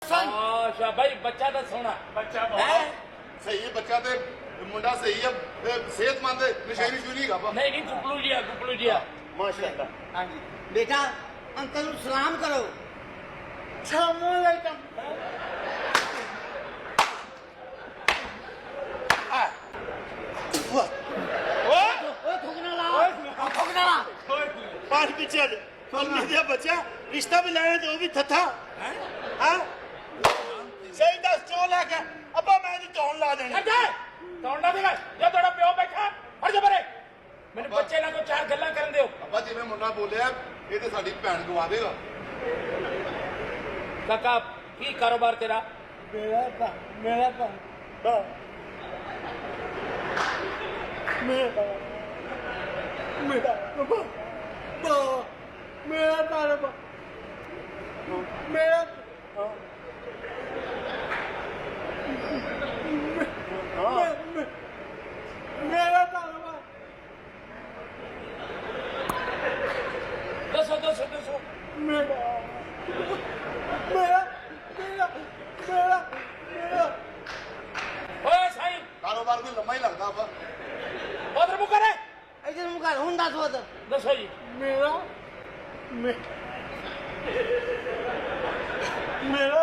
अच्छा भाई बच्चा तो सोना ਬੱਚਾ है ਬਹੁਤ ਸਹੀ ਹੈ ਬੱਚਾ ਤੇ ਮੁੰਡਾ ਸਹੀ ਹੈ ਸਿਹਤਮੰਦ ਨਸ਼ੇ ਨਸ਼ੂ ਨਹੀਂ ਹੈਗਾ नहीं नहीं गुपलू जिया ਮਾਸ਼ਾਅੱਲਾ हाँ जी बेटा अंकल को सलाम करो सलामुअलैकुम ओए थूकना ला थूकना ला पांच पिक्चर फलने दिया बच्चा रिश्ता भी लाया तो वो भी थथा हाँ सही दस चो लेके अब्बा मैं तो चौन ला देना तौंडा देगा जो थोड़ा प्यो बैठा हट जा परे मैंने बच्चे ना को चार गल्ला करन दियो ਅੱਬਾ ਜਿਵੇਂ ਮੁੰਡਾ ਬੋਲਿਆ ਇਹ ਤੇ ਸਾਡੀ ਭੈਣ ਗਵਾ ਦੇਗਾ काका की कारोबार तेरा मेरा मेरा मेरा मेरा कारोबार मेरा मेरा कारोबार दसो मेरा मेरा मेरा मेरा मेरा ओए साईं ਕਾਰੋਬਾਰ ਕੋਈ ਲੰਮਾ ਹੀ ਲੱਗਦਾ ਅੱਬਾ उधर मुंह करे इधर मुका हुन दस वो दसो जी मेरा मेरा